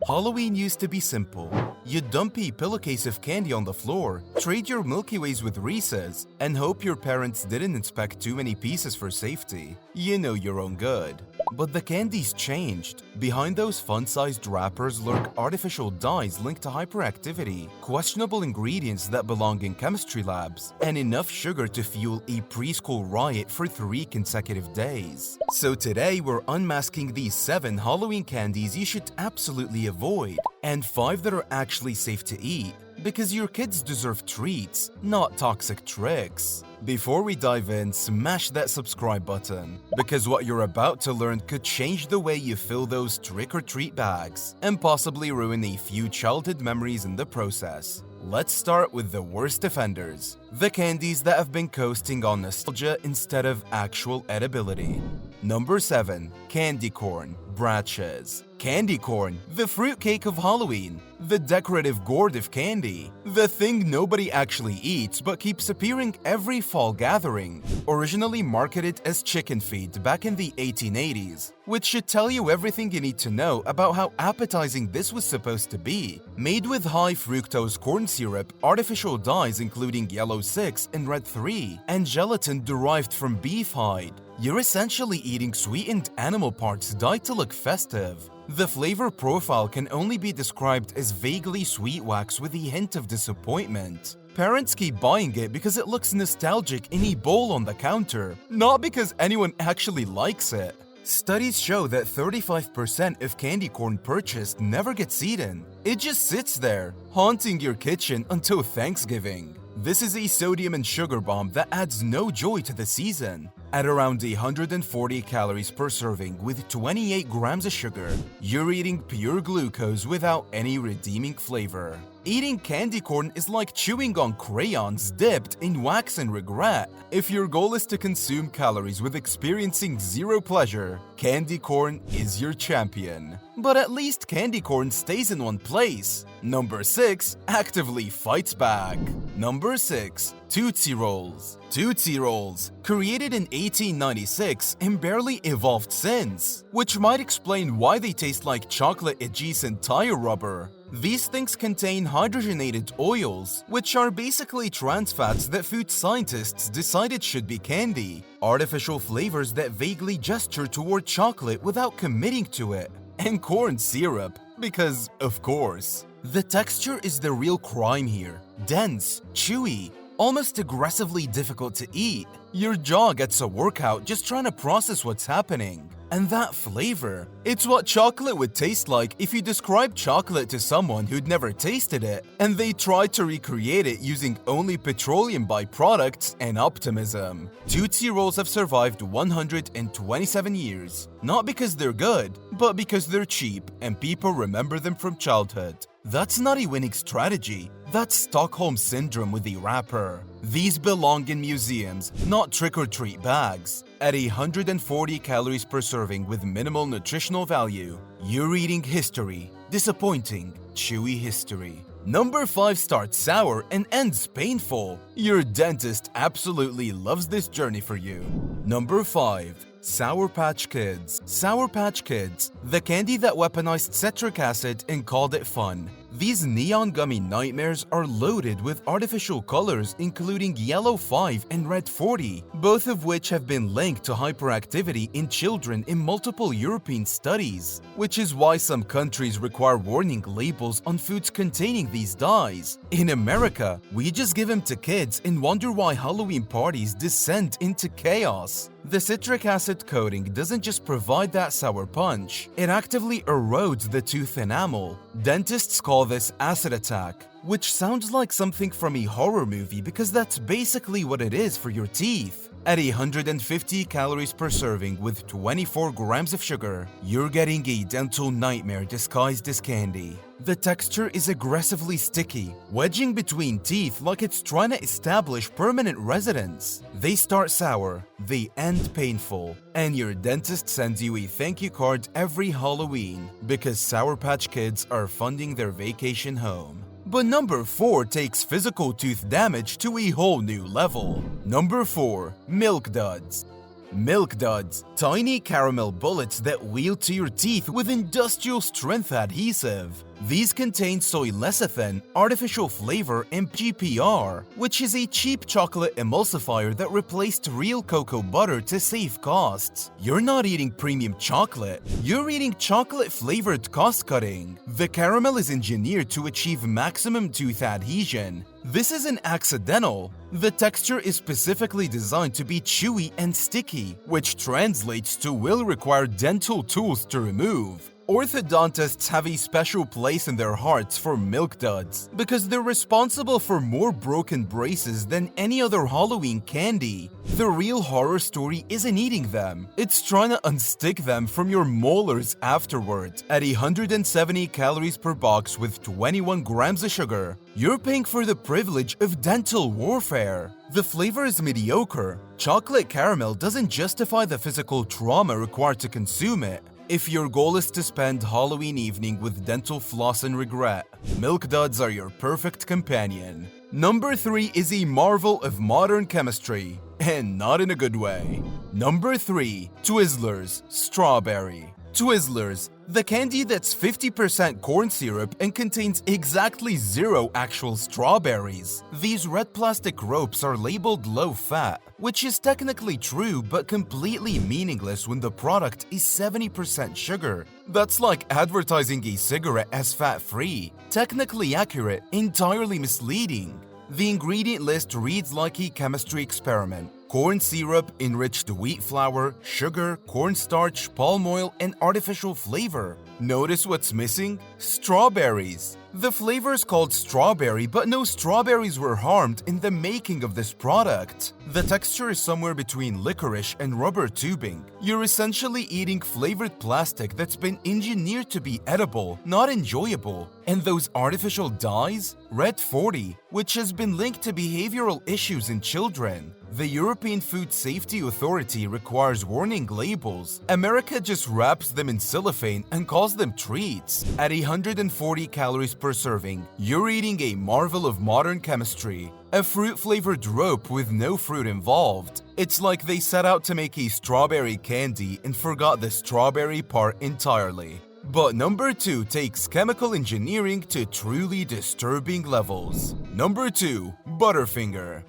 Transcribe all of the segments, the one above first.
Halloween used to be simple. You'd dump a pillowcase of candy on the floor, trade your Milky Ways with Reese's, and hope your parents didn't inspect too many pieces for safety. You know your own good. But the candies changed. Behind those fun-sized wrappers lurk artificial dyes linked to hyperactivity, questionable ingredients that belong in chemistry labs, and enough sugar to fuel a preschool riot for 3 consecutive days. So today we're unmasking these 7 Halloween candies you should absolutely avoid, and 5 that are actually safe to eat, because your kids deserve treats, not toxic tricks. Before we dive in, smash that subscribe button, because what you're about to learn could change the way you fill those trick-or-treat bags, and possibly ruin a few childhood memories in the process. Let's start with the worst offenders, the candies that have been coasting on nostalgia instead of actual edibility. Number 7. Candy corn, bratches. Candy corn, the fruitcake of Halloween, the decorative gourd of candy, the thing nobody actually eats but keeps appearing every fall gathering. Originally marketed as chicken feed back in the 1880s, which should tell you everything you need to know about how appetizing this was supposed to be. Made with high fructose corn syrup, artificial dyes including yellow 6 and red 3, and gelatin derived from beef hide. You're essentially eating sweetened animal parts dyed to look festive. The flavor profile can only be described as vaguely sweet wax with a hint of disappointment. Parents keep buying it because it looks nostalgic in a bowl on the counter, not because anyone actually likes it. Studies show that 35% of candy corn purchased never gets eaten. It just sits there, haunting your kitchen until Thanksgiving. This is a sodium and sugar bomb that adds no joy to the season. At around 140 calories per serving with 28 grams of sugar, you're eating pure glucose without any redeeming flavor. Eating candy corn is like chewing on crayons dipped in wax and regret. If your goal is to consume calories with experiencing zero pleasure, candy corn is your champion. But at least candy corn stays in one place. Number 6 actively fights back. Number 6. Tootsie Rolls. Tootsie Rolls, created in 1896 and barely evolved since, which might explain why they taste like chocolate-adjacent tire rubber. These things contain hydrogenated oils, which are basically trans fats that food scientists decided should be candy, artificial flavors that vaguely gesture toward chocolate without committing to it, and corn syrup, because of course. The texture is the real crime here. Dense, chewy, almost aggressively difficult to eat. Your jaw gets a workout just trying to process what's happening. And that flavor, it's what chocolate would taste like if you described chocolate to someone who'd never tasted it, and they tried to recreate it using only petroleum byproducts and optimism. Tootsie Rolls have survived 127 years, not because they're good, but because they're cheap and people remember them from childhood. That's not a winning strategy. That's Stockholm Syndrome with a wrapper. These belong in museums, not trick-or-treat bags. At 140 calories per serving with minimal nutritional value, you're eating history. Disappointing, chewy history. Number 5 starts sour and ends painful. Your dentist absolutely loves this journey for you. Number 5. Sour Patch Kids. Sour Patch Kids, the candy that weaponized citric acid and called it fun. These neon gummy nightmares are loaded with artificial colors including yellow 5 and red 40, both of which have been linked to hyperactivity in children in multiple European studies, which is why some countries require warning labels on foods containing these dyes. In America, we just give them to kids and wonder why Halloween parties descend into chaos. The citric acid coating doesn't just provide that sour punch, it actively erodes the tooth enamel. Dentists call this acid attack, which sounds like something from a horror movie because that's basically what it is for your teeth. At 150 calories per serving with 24 grams of sugar, you're getting a dental nightmare disguised as candy. The texture is aggressively sticky, wedging between teeth like it's trying to establish permanent residence. They start sour, they end painful, and your dentist sends you a thank you card every Halloween because Sour Patch Kids are funding their vacation home. But number 4 takes physical tooth damage to a whole new level. Number 4. Milk Duds. Milk Duds, tiny caramel bullets that wheel to your teeth with industrial strength adhesive. These contain soy lecithin, artificial flavor, and GPR, which is a cheap chocolate emulsifier that replaced real cocoa butter to save costs. You're not eating premium chocolate, you're eating chocolate-flavored cost-cutting. The caramel is engineered to achieve maximum tooth adhesion. This isn't accidental. The texture is specifically designed to be chewy and sticky, which translates to will require dental tools to remove. Orthodontists have a special place in their hearts for Milk Duds because they're responsible for more broken braces than any other Halloween candy. The real horror story isn't eating them, it's trying to unstick them from your molars afterward. At 170 calories per box with 21 grams of sugar, you're paying for the privilege of dental warfare. The flavor is mediocre. Chocolate caramel doesn't justify the physical trauma required to consume it. If your goal is to spend Halloween evening with dental floss and regret, Milk Duds are your perfect companion. Number 3 is a marvel of modern chemistry, and not in a good way. Number 3, Twizzlers Strawberry. Twizzlers, the candy that's 50% corn syrup and contains exactly 0 actual strawberries. These red plastic ropes are labeled low-fat, which is technically true but completely meaningless when the product is 70% sugar. That's like advertising a cigarette as fat-free. Technically accurate, entirely misleading. The ingredient list reads like a chemistry experiment. Corn syrup, enriched wheat flour, sugar, cornstarch, palm oil, and artificial flavor. Notice what's missing? Strawberries. The flavor is called strawberry, but no strawberries were harmed in the making of this product. The texture is somewhere between licorice and rubber tubing. You're essentially eating flavored plastic that's been engineered to be edible, not enjoyable. And those artificial dyes? Red 40, which has been linked to behavioral issues in children. The European Food Safety Authority requires warning labels. America just wraps them in cellophane and calls them treats. At 140 calories per serving, you're eating a marvel of modern chemistry. A fruit-flavored rope with no fruit involved. It's like they set out to make a strawberry candy and forgot the strawberry part entirely. But number 2 takes chemical engineering to truly disturbing levels. Number 2, Butterfinger.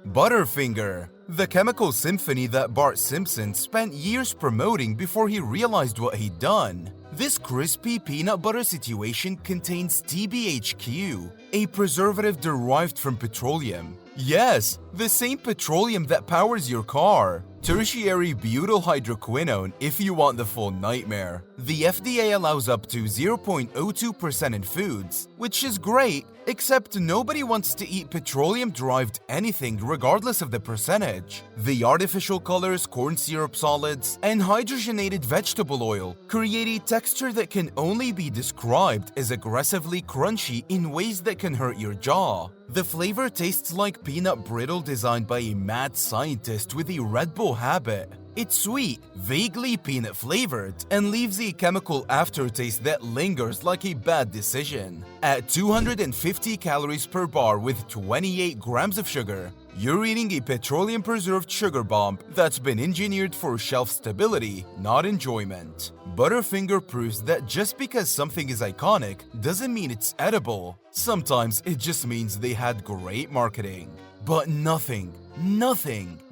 Butterfinger, the chemical symphony that Bart Simpson spent years promoting before he realized what he'd done. This crispy peanut butter situation contains TBHQ, a preservative derived from petroleum. Yes, the same petroleum that powers your car. Tertiary butyl hydroquinone if you want the full nightmare. The FDA allows up to 0.02% in foods, which is great, except nobody wants to eat petroleum-derived anything regardless of the percentage. The artificial colors, corn syrup solids, and hydrogenated vegetable oil create a texture that can only be described as aggressively crunchy in ways that can hurt your jaw. The flavor tastes like peanut brittle designed by a mad scientist with a Red Bull habit. It's sweet, vaguely peanut flavored, and leaves a chemical aftertaste that lingers like a bad decision. At 250 calories per bar with 28 grams of sugar, you're eating a petroleum-preserved sugar bomb that's been engineered for shelf stability, not enjoyment. Butterfinger proves that just because something is iconic doesn't mean it's edible. Sometimes it just means they had great marketing. But nothing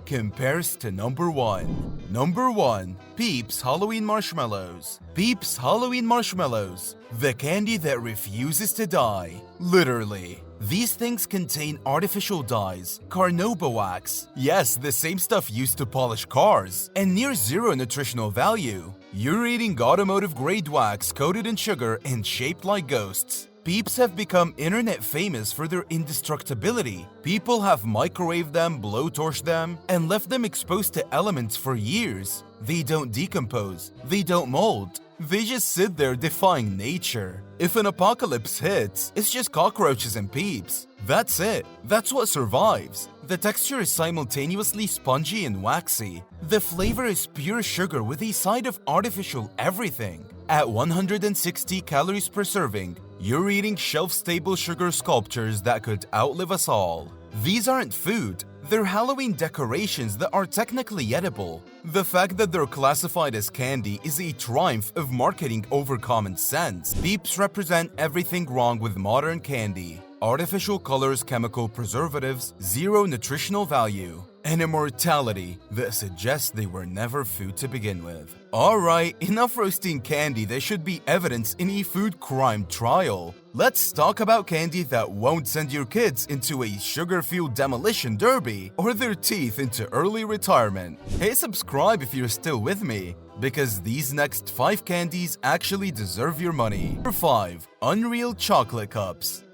compares to number 1. Number 1, Peeps Halloween Marshmallows. Peeps Halloween Marshmallows, the candy that refuses to die. Literally. These things contain artificial dyes, carnauba wax, yes, the same stuff used to polish cars, and near zero nutritional value. You're eating automotive-grade wax coated in sugar and shaped like ghosts. Peeps have become internet famous for their indestructibility. People have microwaved them, blowtorched them, and left them exposed to elements for years. They don't decompose, they don't mold, they just sit there defying nature. If an apocalypse hits, it's just cockroaches and peeps. That's it, that's what survives. The texture is simultaneously spongy and waxy. The flavor is pure sugar with a side of artificial everything. At 160 calories per serving, you're eating shelf-stable sugar sculptures that could outlive us all. These aren't food, They're Halloween decorations that are technically edible. The fact that they're classified as candy is a triumph of marketing over common sense. Peeps represent everything wrong with modern candy. Artificial colors, chemical preservatives, zero nutritional value, and immortality that suggests they were never food to begin with. Alright, enough roasting candy. There should be evidence in a food crime trial. Let's talk about candy that won't send your kids into a sugar-fueled demolition derby or their teeth into early retirement. Hit subscribe if you're still with me, because these next 5 candies actually deserve your money. Number 5. Unreal Chocolate Cups.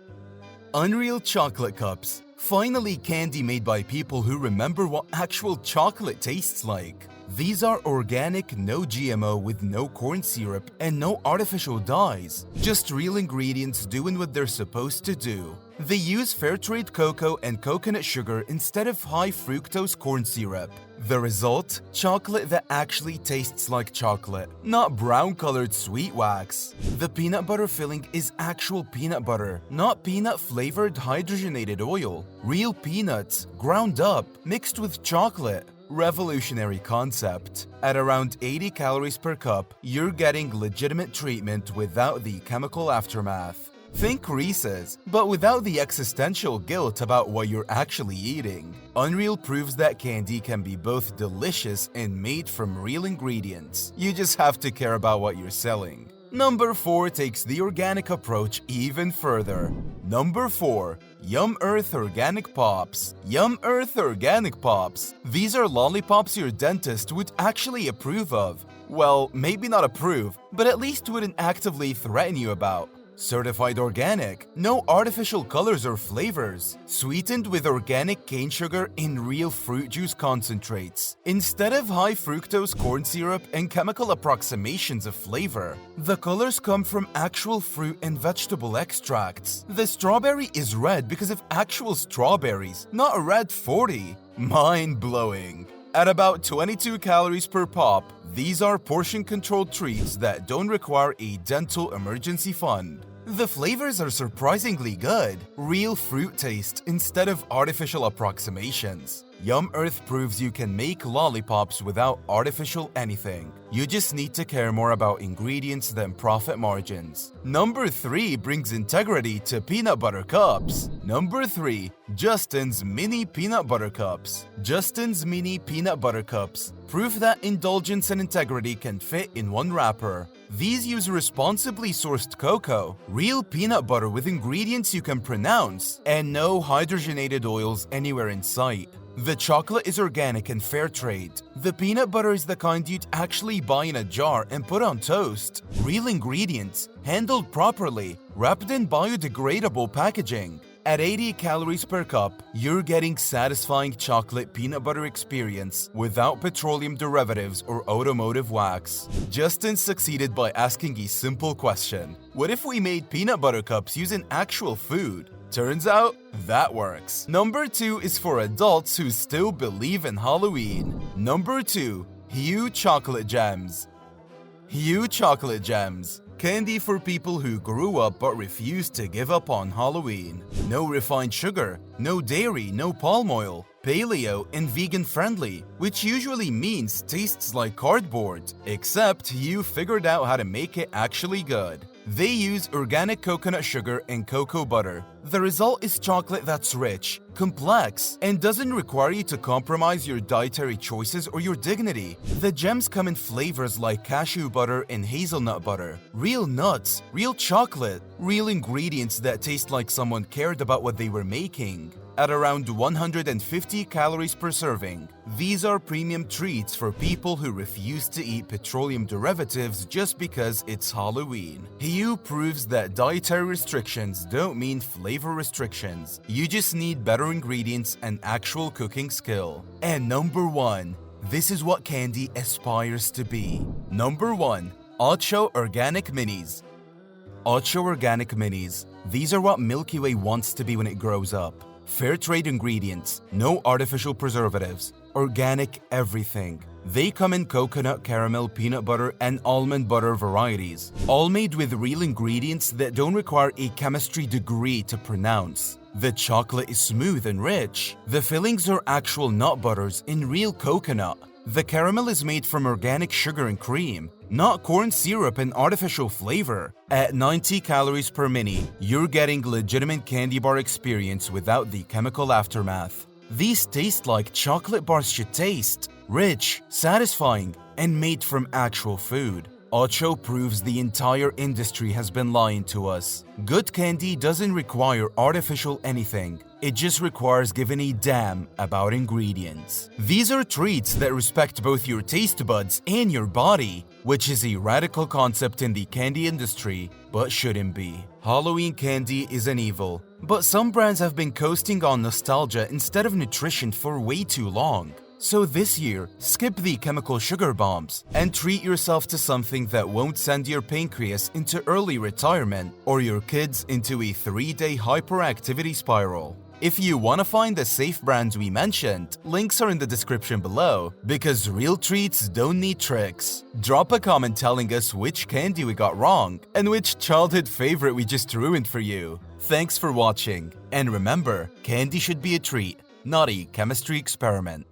Unreal Chocolate Cups. Finally, candy made by people who remember what actual chocolate tastes like. These are organic, no GMO with no corn syrup and no artificial dyes. Just real ingredients doing what they're supposed to do. They use fair trade cocoa and coconut sugar instead of high fructose corn syrup. The result? Chocolate that actually tastes like chocolate, not brown-colored sweet wax. The peanut butter filling is actual peanut butter, not peanut-flavored hydrogenated oil. Real peanuts, ground up, mixed with chocolate. Revolutionary concept. At around 80 calories per cup, you're getting legitimate treatment without the chemical aftermath. Think Reese's, but without the existential guilt about what you're actually eating. Unreal proves that candy can be both delicious and made from real ingredients. You just have to care about what you're selling. Number 4 takes the organic approach even further. Number 4. YUMEARTH Organic Pops. YUMEARTH Organic Pops. These are lollipops your dentist would actually approve of. Well, maybe not approve, but at least wouldn't actively threaten you about. Certified organic, no artificial colors or flavors, sweetened with organic cane sugar in real fruit juice concentrates, instead of high fructose corn syrup and chemical approximations of flavor. The colors come from actual fruit and vegetable extracts. The strawberry is red because of actual strawberries, not a red 40. Mind-blowing. At about 22 calories per pop, these are portion-controlled treats that don't require a dental emergency fund. The flavors are surprisingly good. Real fruit taste instead of artificial approximations. YUMEARTH proves you can make lollipops without artificial anything. You just need to care more about ingredients than profit margins. Number 3 brings integrity to peanut butter cups. Number 3. Justin's Mini Peanut Butter Cups. Justin's Mini Peanut Butter Cups. Proof that indulgence and integrity can fit in one wrapper. These use responsibly sourced cocoa, real peanut butter with ingredients you can pronounce, and no hydrogenated oils anywhere in sight. The chocolate is organic and fair trade. The peanut butter is the kind you'd actually buy in a jar and put on toast. Real ingredients, handled properly, wrapped in biodegradable packaging. At 80 calories per cup, you're getting satisfying chocolate peanut butter experience without petroleum derivatives or automotive wax. Justin succeeded by asking a simple question. What if we made peanut butter cups using actual food? Turns out, that works. Number 2 is for adults who still believe in Halloween. Number 2. Hu Chocolate Gems. Hu Chocolate Gems. Candy for people who grew up but refused to give up on Halloween. No refined sugar, no dairy, no palm oil, paleo and vegan friendly, which usually means tastes like cardboard, except Hu figured out how to make it actually good. They use organic coconut sugar and cocoa butter. The result is chocolate that's rich, complex, and doesn't require you to compromise your dietary choices or your dignity. The gems come in flavors like cashew butter and hazelnut butter. Real nuts, real chocolate, real ingredients that taste like someone cared about what they were making. At around 150 calories per serving, these are premium treats for people who refuse to eat petroleum derivatives just because it's Halloween. Hu proves that dietary restrictions don't mean flavor restrictions. You just need better ingredients and actual cooking skill. And number 1, this is what candy aspires to be. Number 1. Ocho Organic Minis. Ocho Organic Minis. These are what Milky Way wants to be when it grows up. Fair trade ingredients, no artificial preservatives, organic everything. They come in coconut, caramel, peanut butter, and almond butter varieties, all made with real ingredients that don't require a chemistry degree to pronounce. The chocolate is smooth and rich. The fillings are actual nut butters in real coconut. The caramel is made from organic sugar and cream, not corn syrup and artificial flavor. At 90 calories per mini, you're getting legitimate candy bar experience without the chemical aftermath. These taste like chocolate bars should taste: rich, satisfying, and made from actual food. Ocho proves the entire industry has been lying to us. Good candy doesn't require artificial anything. It just requires giving a damn about ingredients. These are treats that respect both your taste buds and your body, which is a radical concept in the candy industry, but shouldn't be. Halloween candy is an evil, but some brands have been coasting on nostalgia instead of nutrition for way too long. So this year, skip the chemical sugar bombs and treat yourself to something that won't send your pancreas into early retirement or your kids into a 3-day hyperactivity spiral. If you want to find the safe brands we mentioned, links are in the description below, because real treats don't need tricks. Drop a comment telling us which candy we got wrong and which childhood favorite we just ruined for you. Thanks for watching, and remember, candy should be a treat, not a chemistry experiment.